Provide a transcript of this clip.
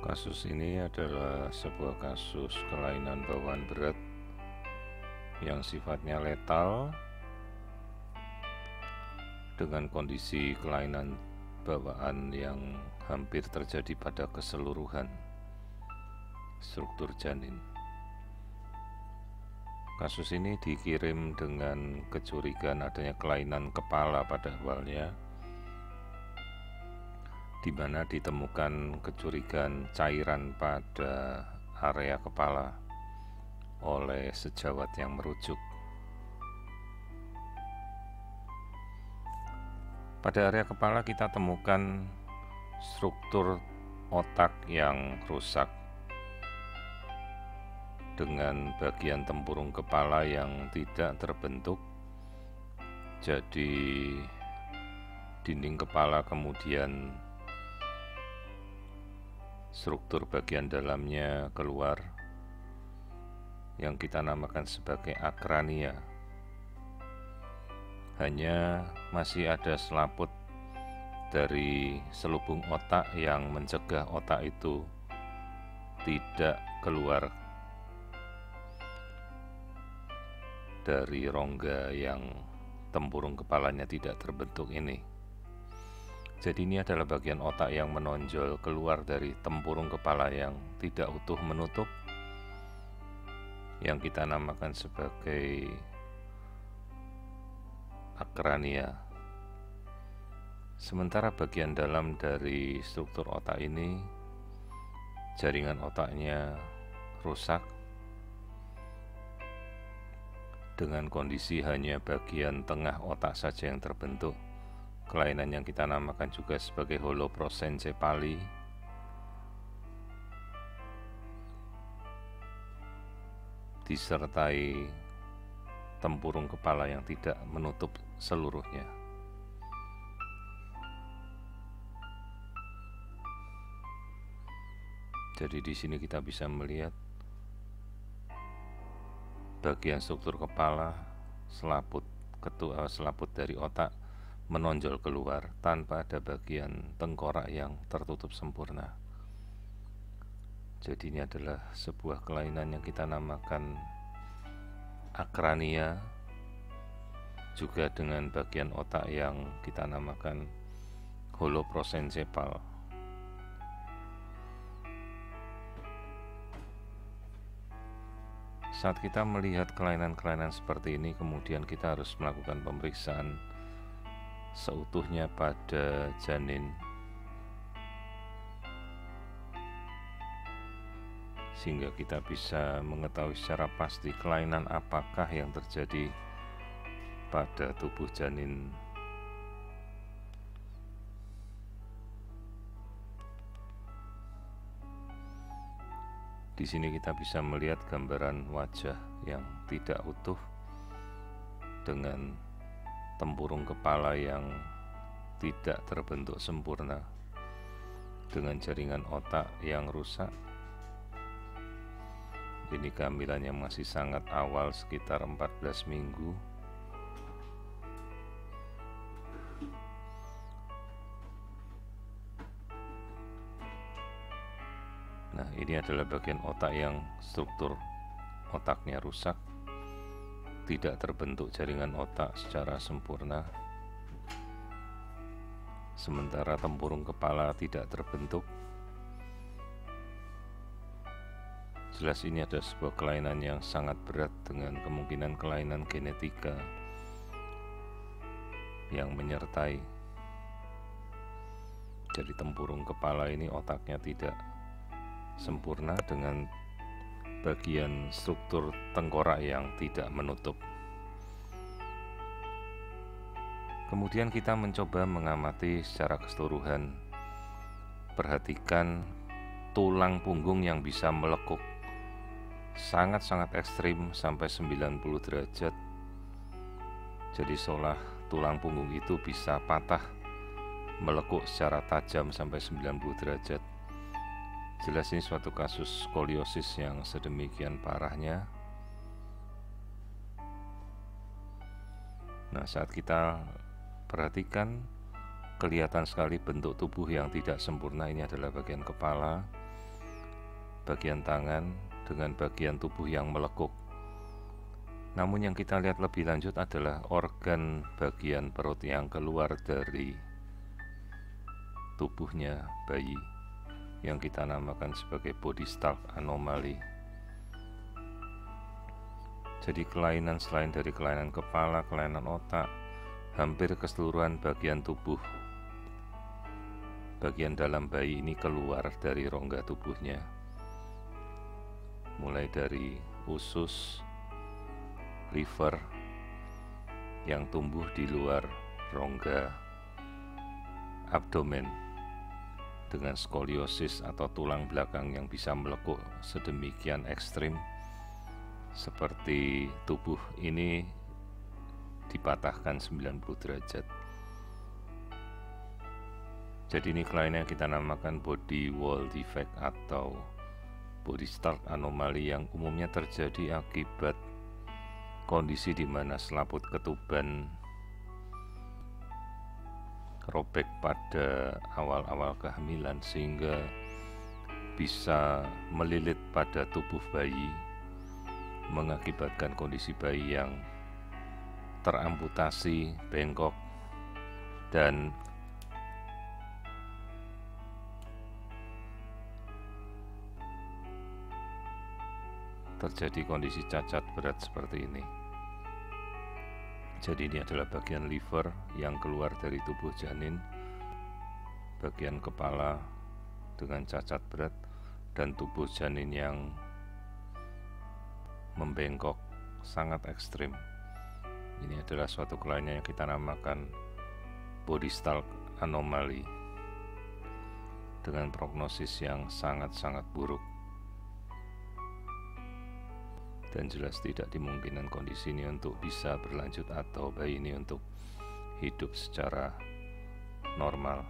Kasus ini adalah sebuah kasus kelainan bawaan berat yang sifatnya letal dengan kondisi kelainan bawaan yang hampir terjadi pada keseluruhan struktur janin. Kasus ini dikirim dengan kecurigaan adanya kelainan kepala pada awalnya, di mana ditemukan kecurigaan cairan pada area kepala oleh sejawat yang merujuk. Pada area kepala kita temukan struktur otak yang rusak dengan bagian tempurung kepala yang tidak terbentuk. Jadi dinding kepala kemudian struktur bagian dalamnya keluar yang kita namakan sebagai akrania. Hanya masih ada selaput dari selubung otak yang mencegah otak itu tidak keluar dari rongga yang tempurung kepalanya tidak terbentuk ini. Jadi ini adalah bagian otak yang menonjol keluar dari tempurung kepala yang tidak utuh menutup, yang kita namakan sebagai akrania. Sementara bagian dalam dari struktur otak ini, jaringan otaknya rusak dengan kondisi hanya bagian tengah otak saja yang terbentuk. Kelainan yang kita namakan juga sebagai holoprosencepali, disertai tempurung kepala yang tidak menutup seluruhnya. Jadi di sini kita bisa melihat bagian struktur kepala, selaput dari otak menonjol keluar tanpa ada bagian tengkorak yang tertutup sempurna. Jadi ini adalah sebuah kelainan yang kita namakan akrania, juga dengan bagian otak yang kita namakan holoprosencepal. Saat kita melihat kelainan-kelainan seperti ini, kemudian kita harus melakukan pemeriksaan seutuhnya pada janin, sehingga kita bisa mengetahui secara pasti kelainan apakah yang terjadi pada tubuh janin. Di sini kita bisa melihat gambaran wajah yang tidak utuh dengan tempurung kepala yang tidak terbentuk sempurna, dengan jaringan otak yang rusak. Ini kehamilan yang masih sangat awal, sekitar 14 minggu. Nah, ini adalah bagian otak yang struktur otaknya rusak, tidak terbentuk jaringan otak secara sempurna, sementara tempurung kepala tidak terbentuk. Jelas ini adalah sebuah kelainan yang sangat berat dengan kemungkinan kelainan genetika yang menyertai. Jadi tempurung kepala ini otaknya tidak sempurna dengan bagian struktur tengkorak yang tidak menutup. Kemudian kita mencoba mengamati secara keseluruhan. Perhatikan tulang punggung yang bisa melekuk sangat-sangat ekstrim sampai 90 derajat. Jadi seolah tulang punggung itu bisa patah, melekuk secara tajam sampai 90 derajat. Jelas ini suatu kasus skoliosis yang sedemikian parahnya. Nah, saat kita perhatikan, kelihatan sekali bentuk tubuh yang tidak sempurna. Ini adalah bagian kepala, bagian tangan dengan bagian tubuh yang melekuk. Namun yang kita lihat lebih lanjut adalah organ bagian perut yang keluar dari tubuhnya bayi yang kita namakan sebagai body stalk anomaly. Jadi kelainan selain dari kelainan kepala, kelainan otak, hampir keseluruhan bagian tubuh bagian dalam bayi ini keluar dari rongga tubuhnya, mulai dari usus, liver yang tumbuh di luar rongga abdomen dengan skoliosis atau tulang belakang yang bisa melekuk sedemikian ekstrim seperti tubuh ini dipatahkan 90 derajat. Jadi ini kelainan yang kita namakan body wall defect atau body stalk anomaly yang umumnya terjadi akibat kondisi di mana selaput ketuban robek pada awal-awal kehamilan sehingga bisa melilit pada tubuh bayi, mengakibatkan kondisi bayi yang teramputasi, bengkok, dan terjadi kondisi cacat berat seperti ini. Jadi ini adalah bagian liver yang keluar dari tubuh janin, bagian kepala dengan cacat berat, dan tubuh janin yang membengkok sangat ekstrim. Ini adalah suatu kelainan yang kita namakan body stalk anomaly dengan prognosis yang sangat-sangat buruk. Dan jelas tidak dimungkinkan kondisi ini untuk bisa berlanjut atau bayi ini untuk hidup secara normal.